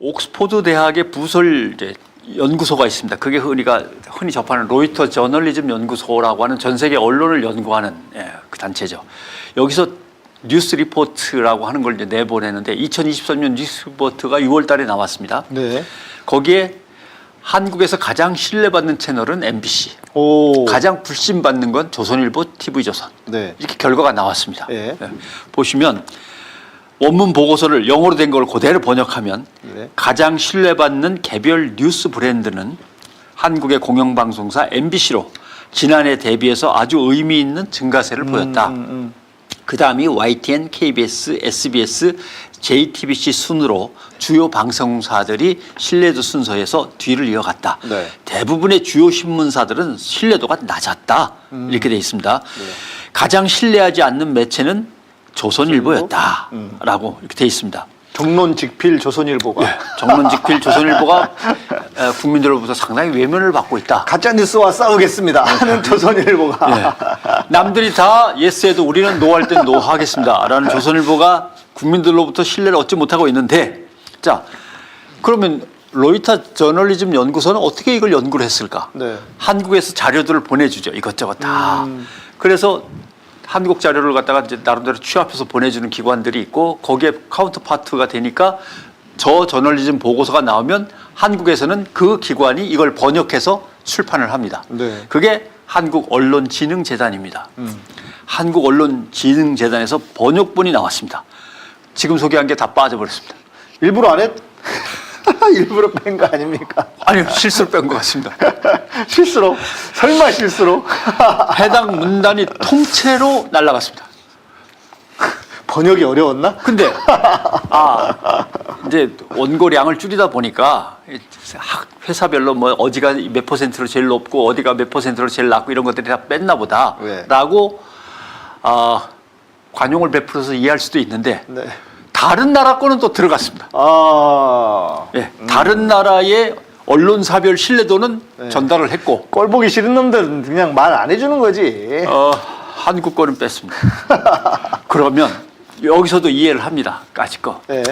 옥스포드 대학의 부설 이제 연구소가 있습니다. 그게 우리가 흔히 접하는 로이터 저널리즘 연구소라고 하는 전 세계 언론을 연구하는 그 단체죠. 여기서 뉴스 리포트라고 하는 걸 이제 내보내는데 2023년 뉴스 리포트가 6월 달에 나왔습니다. 네. 거기에 한국에서 가장 신뢰받는 채널은 MBC, 오. 가장 불신받는 건 조선일보, TV조선. 네. 이렇게 결과가 나왔습니다. 네. 보시면 원문 보고서를 영어로 된 걸 그대로 번역하면 네. 가장 신뢰받는 개별 뉴스 브랜드는 한국의 공영방송사 MBC로 지난해 대비해서 아주 의미 있는 증가세를 보였다. 그 다음이 YTN, KBS, SBS, JTBC 순으로 주요 방송사들이 신뢰도 순서에서 뒤를 이어갔다. 네. 대부분의 주요 신문사들은 신뢰도가 낮았다. 이렇게 돼 있습니다. 네. 가장 신뢰하지 않는 매체는 조선일보였다라고 이렇게 돼 있습니다. 정론직필 조선일보가 정론직필 조선일보가 국민들로부터 상당히 외면을 받고 있다. 가짜 뉴스와 싸우겠습니다 하는 조선일보가 네. 남들이 다 예스해도 우리는 노할 땐 노하겠습니다라는 조선일보가 국민들로부터 신뢰를 얻지 못하고 있는데, 자 그러면 로이터 저널리즘 연구소는 어떻게 이걸 연구를 했을까? 네. 한국에서 자료들을 보내주죠. 이것저것 다. 그래서 한국 자료를 갖다가 이제 나름대로 취합해서 보내주는 기관들이 있고 거기에 카운터파트가 되니까 저 저널리즘 보고서가 나오면 한국에서는 그 기관이 이걸 번역해서 출판을 합니다. 네. 그게 한국언론진흥재단입니다. 한국언론진흥재단에서 번역본이 나왔습니다. 지금 소개한 게 다 빠져버렸습니다. 일부러 안 했? 일부러 뺀 거 아닙니까? 아니요, 실수로 뺀 것 같습니다. 실수로? 설마 실수로? 해당 문단이 통째로 날아갔습니다. 번역이 어려웠나? 근데 이제 원고량을 줄이다 보니까 회사별로 뭐 어디가 몇 퍼센트로 제일 높고 어디가 몇 퍼센트로 제일 낮고 이런 것들이 다 뺐나 보다라고 관용을 베풀어서 이해할 수도 있는데 네. 다른 나라 거는 또 들어갔습니다. 예, 다른 나라의 언론사별 신뢰도는 네. 전달을 했고 꼴 보기 싫은 놈들은 그냥 말 안 해주는 거지. 한국 거는 뺐습니다. 그러면 여기서도 이해를 합니다. 까짓 거. 네.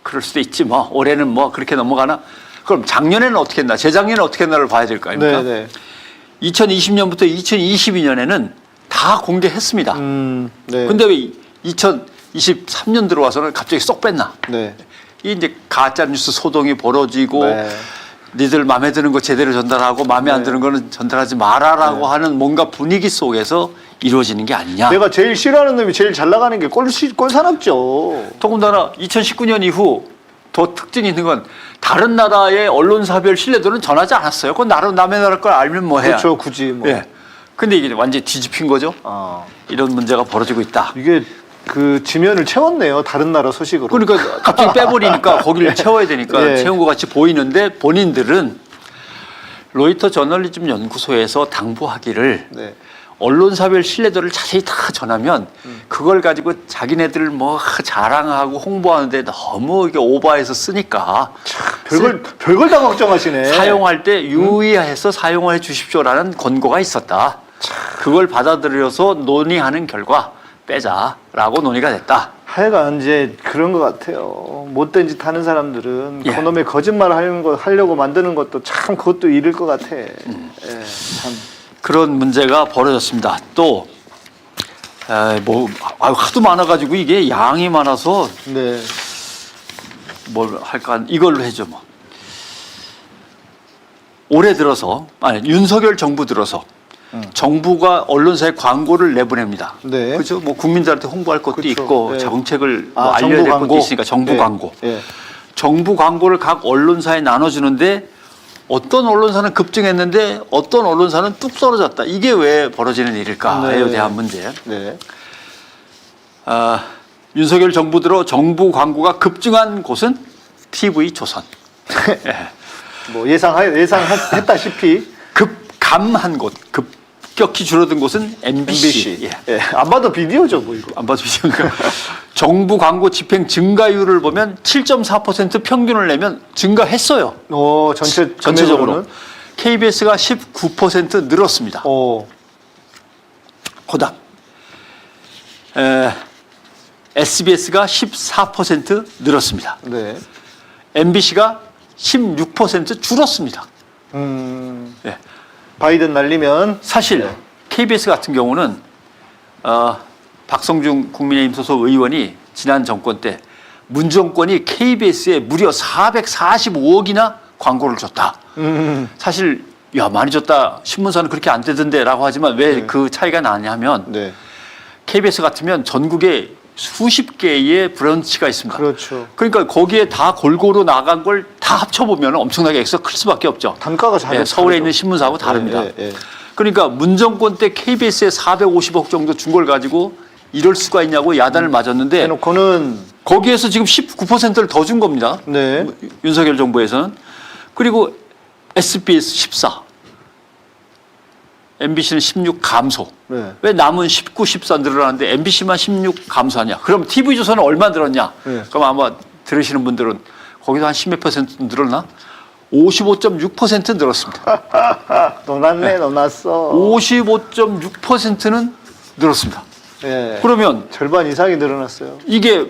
그럴 수도 있지 뭐 올해는 뭐 그렇게 넘어가나. 그럼 작년에는 어떻게 했나, 재작년에는 어떻게 했나를 봐야 될 거 아닙니까? 네. 2020년부터 2022년에는 다 공개했습니다. 네. 근데 왜 2023년 들어와서는 갑자기 쏙 뺐나? 네. 이 이제 가짜 뉴스 소동이 벌어지고 네. 니들 마음에 드는 거 제대로 전달하고 마음에 안 드는 거는 전달하지 마라라고 하는 뭔가 분위기 속에서 이루어지는 게 아니냐. 내가 제일 싫어하는 놈이 제일 잘 나가는 게 꼴사납죠. 더군다나 2019년 이후 더 특징이 있는 건 다른 나라의 언론사별 신뢰도는 전하지 않았어요. 그건 남의 나라 걸 알면 뭐 해야. 그렇죠. 굳이 뭐. 예. 근데 이게 완전히 뒤집힌 거죠. 이런 문제가 벌어지고 있다. 이게 그 지면을 채웠네요. 다른 나라 소식으로. 그러니까 갑자기 빼버리니까 거기를 채워야 되니까 예. 채운 것 같이 보이는데 본인들은 로이터 저널리즘 연구소에서 당부하기를 네. 언론사별 신뢰도를 자세히 다 전하면 그걸 가지고 자기네들을 뭐 자랑하고 홍보하는데 너무 이게 오버해서 쓰니까 별걸 다 걱정하시네. 사용할 때 유의해서 사용해 주십시오라는 권고가 있었다. 그걸 받아들여서 논의하는 결과 빼자라고 논의가 됐다. 하여간 이제 그런 것 같아요. 못된 짓 하는 사람들은 예. 그놈의 거짓말 하려고 만드는 것도 참 그것도 일일 것 같아. 예, 참. 그런 문제가 벌어졌습니다. 또 하도 많아가지고 이게 양이 많아서 네. 뭘 할까 이걸로 해줘 뭐. 올해 들어서 윤석열 정부 들어서 정부가 언론사에 광고를 내보냅니다. 네. 그렇죠. 뭐 국민들한테 홍보할 것도 그렇죠. 있고 네. 정책을 뭐 정부 알려야 될 광고? 것도 있으니까 정부 네. 광고. 네. 정부 광고를 각 언론사에 나눠주는데 어떤 언론사는 급증했는데 어떤 언론사는 뚝 떨어졌다. 이게 왜 벌어지는 일일까에 네. 대한 문제. 네. 윤석열 정부 들어 정부 광고가 급증한 곳은 TV조선. 뭐 예상했다시피 급감한 곳, 급격히 줄어든 곳은 MBC. 예. 안 봐도 비디오죠, 뭐 이거. 안 봐도 비디오니까. 정부 광고 집행 증가율을 보면 7.4% 평균을 내면 증가했어요. 금액으로는? 전체적으로. KBS가 19% 늘었습니다. 오. 그다음 SBS가 14% 늘었습니다. 네. MBC가 16% 줄었습니다. 예. 바이든 날리면 사실 KBS 같은 경우는 박성중 국민의힘 소속 의원이 지난 정권 때 문정권이 KBS에 무려 445억이나 광고를 줬다. 사실 야 많이 줬다. 신문사는 그렇게 안 되던데라고 하지만 왜 그 차이가 나냐면 네. KBS 같으면 전국에 수십 개의 브런치가 있습니다. 그렇죠. 그러니까 거기에 다 골고루 나간 걸 다 합쳐보면 엄청나게 액수가 클 수밖에 없죠. 단가가 잘 서울에 있는 신문사하고 다릅니다. 예. 그러니까 문정권 때 KBS에 450억 정도 준 걸 가지고 이럴 수가 있냐고 야단을 맞았는데 해놓고는 거기에서 지금 19%를 더 준 겁니다. 네. 윤석열 정부에서는. 그리고 SBS 14, MBC는 16 감소. 네. 왜 남은 19, 14 늘어나는데 MBC만 16 감소하냐? 그럼 TV조선은 얼마 늘었냐? 네. 그럼 아마 들으시는 분들은 거기서 한 10몇 퍼센트 늘었나? 55.6% 늘었습니다. 너났네, 너났어. 55.6%는 늘었습니다. 예. 그러면 절반 이상이 늘어났어요. 이게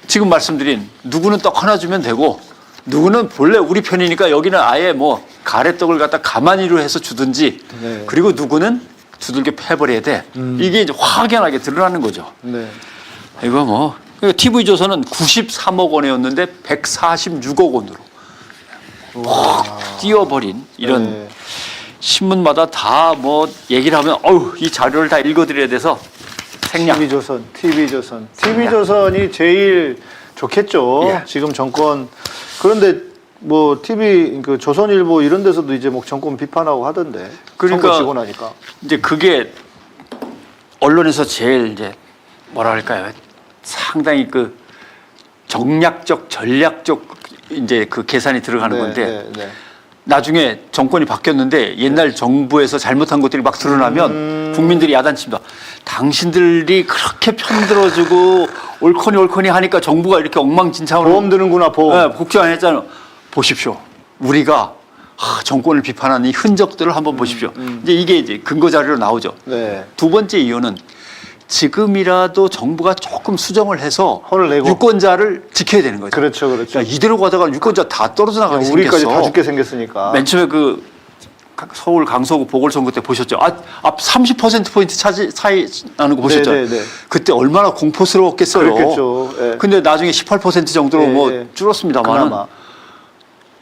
지금 말씀드린 누구는 떡 하나 주면 되고 누구는 본래 우리 편이니까 여기는 아예 뭐 가래떡을 갖다 가만히로 해서 주든지 네. 그리고 누구는 두들겨 패버려야 돼. 이게 이제 확연하게 드러나는 거죠. 네. 이거 뭐 TV조선은 93억 원이었는데 146억 원으로 확 뛰어버린 이런 네. 신문마다 다 뭐 얘기를 하면 어우 이 자료를 다 읽어드려야 돼서 생략. TV조선이 제일 좋겠죠. 예. 지금 정권. 그런데 뭐 TV 그 조선일보 이런 데서도 이제 뭐 정권 비판하고 하던데. 그러니까 선거 지고 나니까. 이제 그게 언론에서 제일 이제 뭐라 할까요? 상당히 그 정략적 전략적 이제 그 계산이 들어가는 건데 나중에 정권이 바뀌었는데 옛날 정부에서 잘못한 것들이 막 드러나면 국민들이 야단칩니다. 당신들이 그렇게 편들어주고 옳거니 하니까 정부가 이렇게 엉망진창으로 보험 드는구나 보험. 네, 복지 안 했잖아요. 보십시오. 우리가 정권을 비판한 이 흔적들을 한번 보십시오. 이제 이게 이제 근거 자료로 나오죠. 네. 두 번째 이유는 지금이라도 정부가 조금 수정을 해서 혼을 내고. 유권자를 지켜야 되는 거죠. 그렇죠. 그러니까 이대로 가다가 유권자 다 떨어져 나가게 생겼어. 우리까지 다 죽게 생겼으니까. 맨 처음에 그 서울 강서구 보궐선거 때 보셨죠? 앞 30%포인트 차이 나는 거 보셨죠? 네. 그때 얼마나 공포스러웠겠어요. 그렇겠죠. 예. 근데 나중에 18% 정도로 예, 뭐 예. 줄었습니다만 그나마.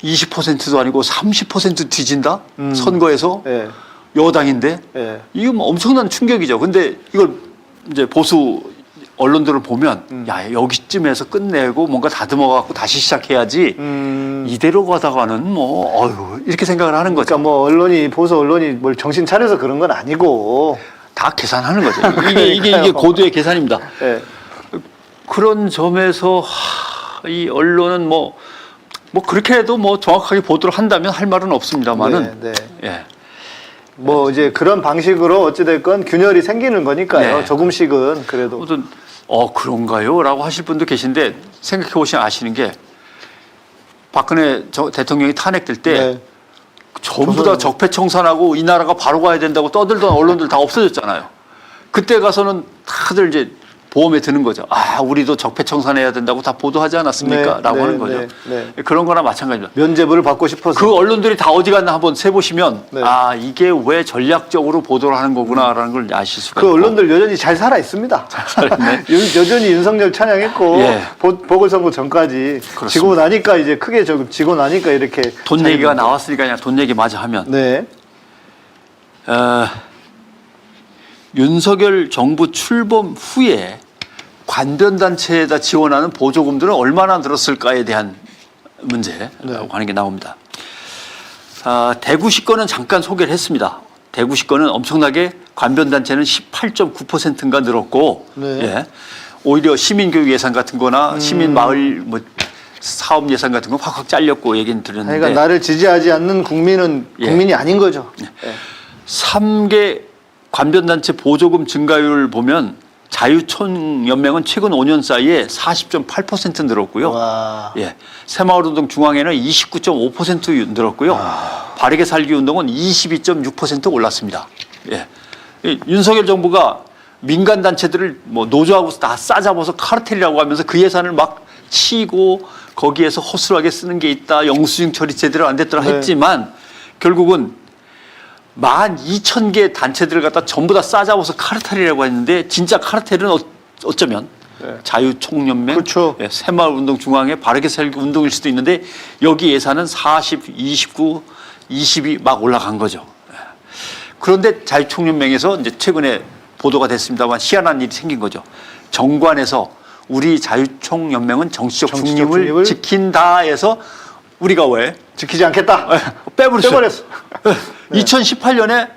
20%도 아니고 30% 뒤진다? 선거에서 예. 여당인데 예. 이거 뭐 엄청난 충격이죠. 근데 이걸 이제 보수 언론들을 보면 야 여기쯤에서 끝내고 뭔가 다듬어 갖고 다시 시작해야지 이대로 가다가는 뭐 어휴 이렇게 생각을 하는 거죠. 그러니까 뭐 언론이 보수 언론이 뭘 정신 차려서 그런 건 아니고. 다 계산하는 거죠. 이게 그러니까요. 고도의 계산입니다. 예. 그런 점에서 이 언론은 뭐 그렇게 해도 뭐 정확하게 보도를 한다면 할 말은 없습니다만은 네. 예. 뭐 이제 그런 방식으로 어찌됐건 균열이 생기는 거니까요. 네. 조금씩은 그래도. 아무튼 그런가요? 라고 하실 분도 계신데 생각해 보시면 아시는 게 박근혜 대통령이 탄핵될 때 네. 전부 다 적폐청산하고 이 나라가 바로 가야 된다고 떠들던 언론들 다 없어졌잖아요. 그때 가서는 다들 이제 보험에 드는 거죠. 우리도 적폐청산해야 된다고 다 보도하지 않았습니까? 네, 라고 네, 하는 거죠. 네. 그런 거나 마찬가지입니다. 면죄부를 받고 싶어서. 그 언론들이 다 어디 갔나 한번 세보시면 네. 이게 왜 전략적으로 보도를 하는 거구나라는 걸 아실 수가 그 있고. 언론들 여전히 잘 살아 있습니다. 살아있네. 여전히 윤석열 찬양했고 예. 보궐선거 전까지 그렇습니다. 지고 나니까 이제 크게 지고 나니까 이렇게 돈 자기 얘기가 문제. 나왔으니까 그냥 돈 얘기 마저 하면 네. 윤석열 정부 출범 후에 관변단체에다 지원하는 보조금들은 얼마나 늘었을까에 대한 문제라고 하는 게 나옵니다. 대구시권은 잠깐 소개를 했습니다. 대구시권은 엄청나게 관변단체는 18.9%인가 늘었고 네. 예. 오히려 시민교육 예산 같은 거나 시민마을 뭐 사업 예산 같은 거 확 잘렸고 얘기는 드렸는데 그러니까 나를 지지하지 않는 국민은 예. 국민이 아닌 거죠. 예. 3개 관변단체 보조금 증가율을 보면 자유총연맹은 최근 5년 사이에 40.8% 늘었고요. 와. 예, 새마을운동 중앙회는 29.5% 늘었고요. 바르게 살기 운동은 22.6% 올랐습니다. 예, 이 윤석열 정부가 민간 단체들을 뭐 노조하고 다 싸잡아서 카르텔이라고 하면서 그 예산을 막 치고 거기에서 허술하게 쓰는 게 있다. 영수증 처리 제대로 안 됐더라 네. 했지만 결국은 12,000개 단체들을 갖다 전부 다 싸잡아서 카르텔이라고 했는데 진짜 카르텔은 어쩌면 네. 자유총연맹, 그렇죠. 새마을운동중앙회, 바르게 살기 운동일 수도 있는데 여기 예산은 40, 29, 20이 막 올라간 거죠. 그런데 자유총연맹에서 이제 최근에 보도가 됐습니다만 희한한 일이 생긴 거죠. 정관에서 우리 자유총연맹은 정치적 중립을 지킨다 해서 우리가 왜 지키지 않겠다. 빼버렸어. 2018년에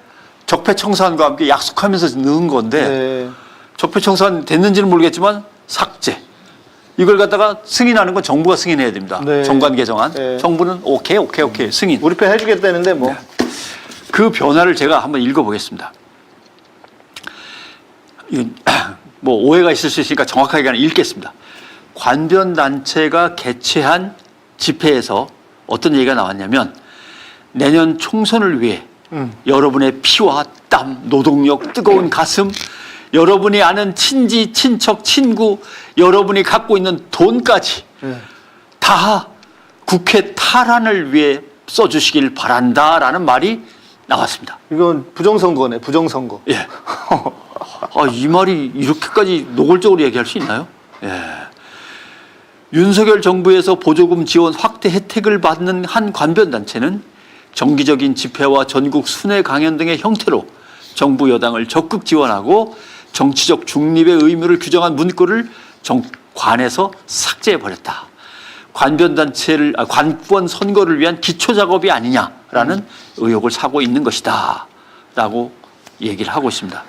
적폐청산과 함께 약속하면서 넣은 건데 네. 적폐청산 됐는지는 모르겠지만 삭제. 이걸 갖다가 승인하는 건 정부가 승인해야 됩니다. 네. 정관 개정안. 네. 정부는 오케이 승인. 우리 편 해주겠다는데 뭐. 그 변화를 제가 한번 읽어보겠습니다. 이건 뭐 오해가 있을 수 있으니까 정확하게 그냥 읽겠습니다. 관변단체가 개최한 집회에서 어떤 얘기가 나왔냐면 내년 총선을 위해 여러분의 피와 땀, 노동력, 뜨거운 가슴, 여러분이 아는 친지, 친척, 친구, 여러분이 갖고 있는 돈까지 다 국회 탈환을 위해 써주시길 바란다라는 말이 나왔습니다. 이건 부정선거네, 부정선거. 예. 이 말이 이렇게까지 노골적으로 얘기할 수 있나요? 예. 윤석열 정부에서 보조금 지원 확대 혜택을 받는 한 관변단체는 정기적인 집회와 전국 순회 강연 등의 형태로 정부 여당을 적극 지원하고 정치적 중립의 의무를 규정한 문구를 관에서 삭제해버렸다. 관권 선거를 위한 기초 작업이 아니냐라는 의혹을 사고 있는 것이다. 라고 얘기를 하고 있습니다.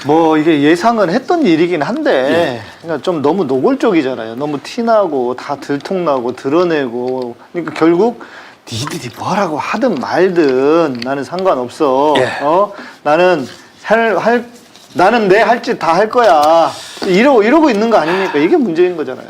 뭐 이게 예상은 했던 일이긴 한데 그러니까 좀 너무 노골적이잖아요. 너무 티나고 다 들통나고 드러내고 그러니까 결국 니들이 뭐라고 하든 말든 나는 상관없어. 나는 나는 내 할 짓 다 할 거야. 이러고 있는 거 아닙니까? 이게 문제인 거잖아요.